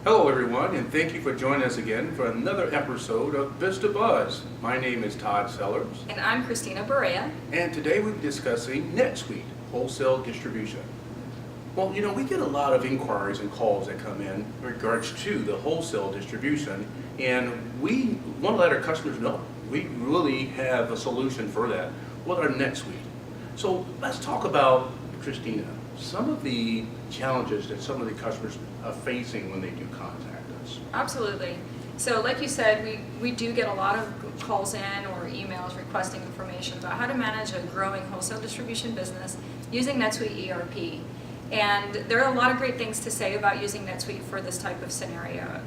Hello everyone, and thank you for joining us again for another episode of Bista Buzz. My name is Todd Sellers. And I'm Christina Buzz. And today we'll be discussing NetSuite Wholesale Distribution. Well, we get a lot of inquiries and calls that come in regards to the wholesale distribution, and we want to let our customers know we really have a solution for that with our NetSuite. So let's talk about, Christina, some of the challenges that some of the customers are facing when they do contact us. Absolutely. So like you said, we do get a lot of calls in or emails requesting information about how to manage a growing wholesale distribution business using NetSuite ERP. And there are a lot of great things to say about using NetSuite for this type of scenario.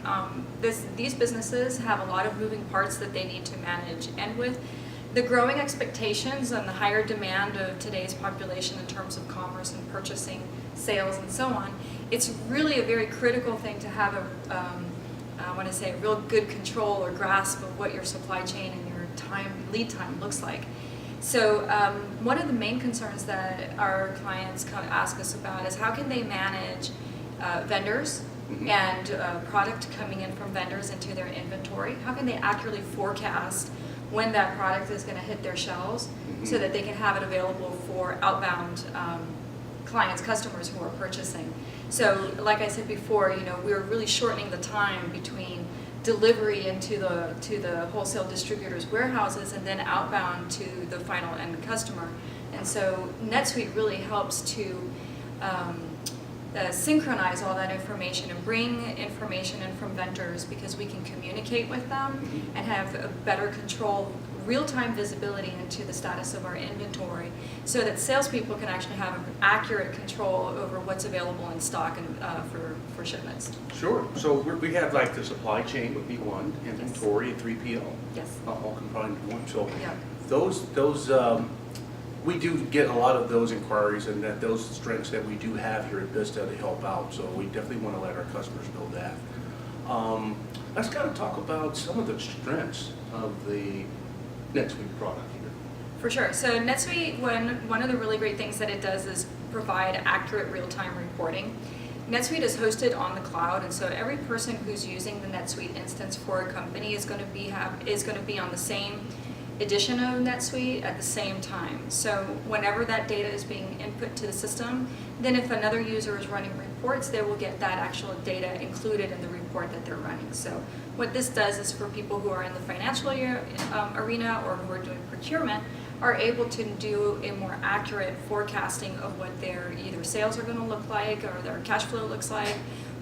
These businesses have a lot of moving parts that they need to manage, and with the growing expectations and the higher demand of today's population in terms of commerce and purchasing, sales, and so on, it's really a very critical thing to have a real good control or grasp of what your supply chain and your lead time looks like. So one of the main concerns that our clients ask us about is how can they manage vendors and product coming in from vendors into their inventory. How can they accurately forecast when that product is going to hit their shelves so that they can have it available for outbound customers who are purchasing. So like I said before, we're really shortening the time between delivery into the wholesale distributors' warehouses and then outbound to the final end customer. And so NetSuite really helps to synchronize all that information and bring information in from vendors, because we can communicate with them and have a better control, real-time visibility into the status of our inventory, so that salespeople can actually have accurate control over what's available in stock and for shipments. Sure. So we have like the supply chain would be one, inventory and 3PL. Yes. All combined into one. So yeah. those we do get a lot of those inquiries, and that those strengths that we do have here at Bista to help out. So we definitely want to let our customers know that. Let's kind of talk about some of the strengths of the NetSuite product here. For sure. So NetSuite, one of the really great things that it does is provide accurate real-time reporting. NetSuite is hosted on the cloud, and so every person who's using the NetSuite instance for a company is going to be on the same edition of NetSuite at the same time. So whenever that data is being input to the system, then if another user is running reports, they will get that actual data included in the report that they're running. So what this does is, for people who are in the financial arena or who are doing procurement, are able to do a more accurate forecasting of what their either sales are going to look like or their cash flow looks like,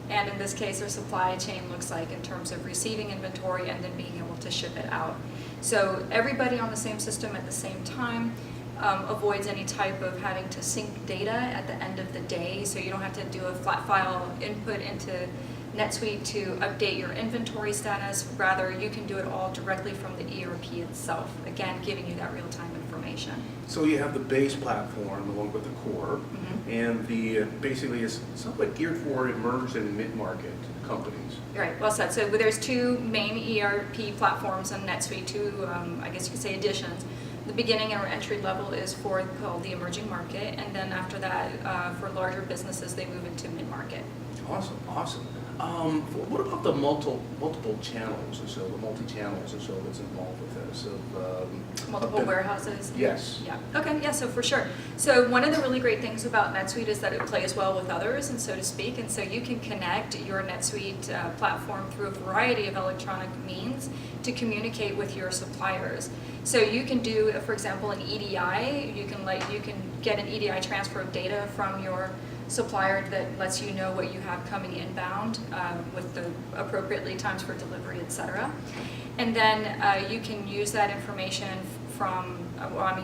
and in this case their supply chain looks like in terms of receiving inventory and then being able to ship it out. So everybody on the same system at the same time avoids any type of having to sync data at the end of the day, so you don't have to do a flat file input into NetSuite to update your inventory status. Rather, you can do it all directly from the ERP itself, again giving you that real-time information. So you have the base platform along with the core, and the basically is somewhat geared for emerging and mid-market companies. Right, well said. So there's two main ERP platforms on NetSuite, two, I guess you could say, additions. The beginning or entry level is called the emerging market, and then after that, for larger businesses, they move into mid-market. Awesome, awesome. What about the multiple channels, or so the multi-channels, or so that's involved with this? Multiple warehouses? Yes. Yeah. Okay, yeah, so for sure. So one of the really great things about NetSuite is that it plays well with others, and so to speak, and so you can connect your NetSuite platform through a variety of electronic means to communicate with your suppliers. So you can do, for example, an EDI. You can get an EDI transfer of data from your supplier that lets you know what you have coming inbound with the appropriate lead times for delivery, etc. And then you can use that information from,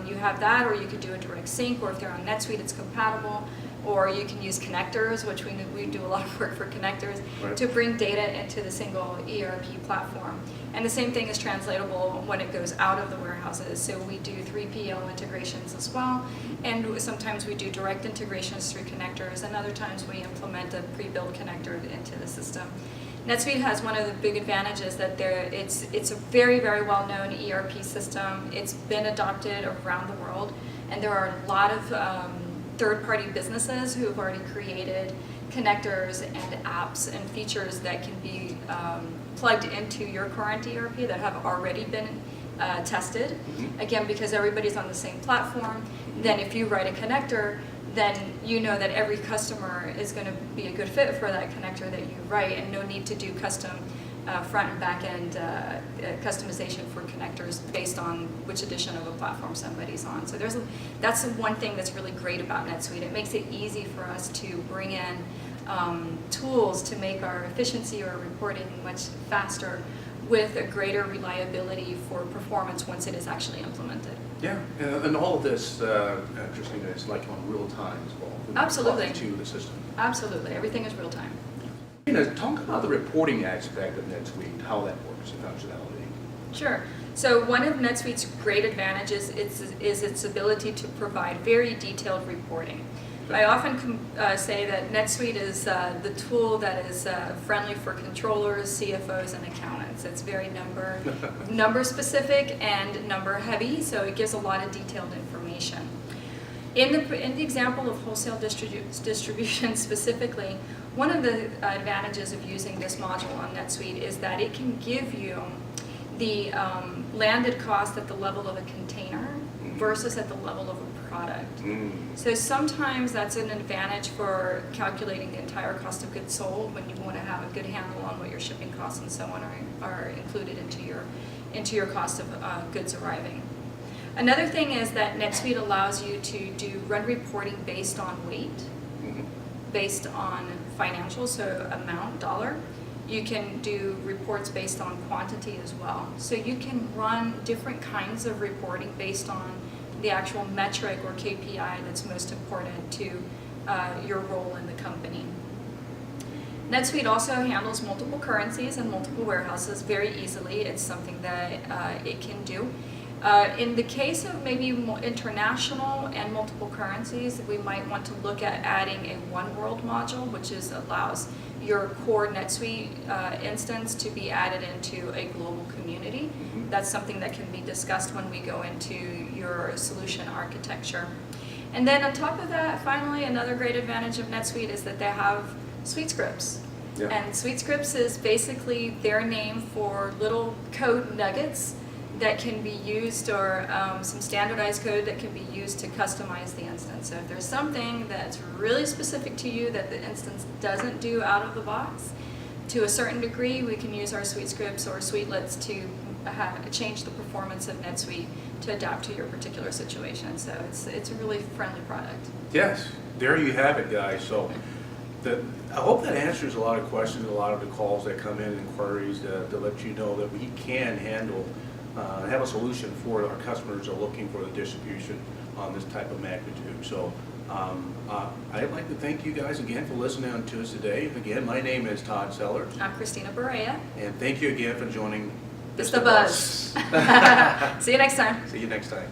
you have that, or you could do a direct sync, or if they're on NetSuite, it's compatible, or you can use connectors, which we do a lot of work for connectors, right, to bring data into the single ERP platform. And the same thing is translatable when it goes out of the warehouses. So we do 3PL integrations as well, and sometimes we do direct integrations through connectors, and other times we implement a pre-built connector into the system. NetSuite has one of the big advantages that it's a very, very well-known ERP system. It's been adopted around the world, and there are a lot of third-party businesses who have already created connectors and apps and features that can be plugged into your current ERP that have already been tested. Again, because everybody's on the same platform, then if you write a connector, then you know that every customer is going to be a good fit for that connector that you write, and no need to do custom front and back end customization for connectors based on which edition of a platform somebody's on. So that's the one thing that's really great about NetSuite. It makes it easy for us to bring in tools to make our efficiency or reporting much faster, with a greater reliability for performance once it is actually implemented. Yeah, and all of this, Christina, is like on real time as well. Absolutely. To the system. Absolutely, everything is real time. Talk about the reporting aspect of NetSuite, how that works, the functionality. Sure. So one of NetSuite's great advantages is its ability to provide very detailed reporting. I often say that NetSuite is the tool that is friendly for controllers, CFOs, and accountants. It's very number specific and number heavy, so it gives a lot of detailed information. In the example of wholesale distribution specifically, one of the advantages of using this module on NetSuite is that it can give you the landed cost at the level of a container versus at the level of a product. So sometimes that's an advantage for calculating the entire cost of goods sold when you want to have a good handle on what your shipping costs and so on are included into your cost of goods arriving. Another thing is that NetSuite allows you to run reporting based on weight, based on financials, so amount, dollar. You can do reports based on quantity as well. So you can run different kinds of reporting based on the actual metric or KPI that's most important to your role in the company. NetSuite also handles multiple currencies and multiple warehouses very easily. It's something that it can do. In the case of maybe international and multiple currencies, we might want to look at adding a One World module, which allows your core NetSuite instance to be added into a global community. That's something that can be discussed when we go into your solution architecture. And then on top of that, finally, another great advantage of NetSuite is that they have suite scripts. Yeah. And suite scripts is basically their name for little code nuggets that can be used, or some standardized code that can be used to customize the instance. So if there's something that's really specific to you that the instance doesn't do out of the box, to a certain degree, we can use our suite scripts or suitelets to change the performance of NetSuite to adapt to your particular situation. So it's a really friendly product. Yes, there you have it, guys. So I hope that answers a lot of questions, a lot of the calls that come in, inquiries to let you know that we can handle have a solution for our customers who are looking for the distribution on this type of magnitude. So I'd like to thank you guys again for listening to us today. Again, my name is Todd Sellers. I'm Christina Barea. And thank you again for joining Bista Buzz. See you next time. See you next time.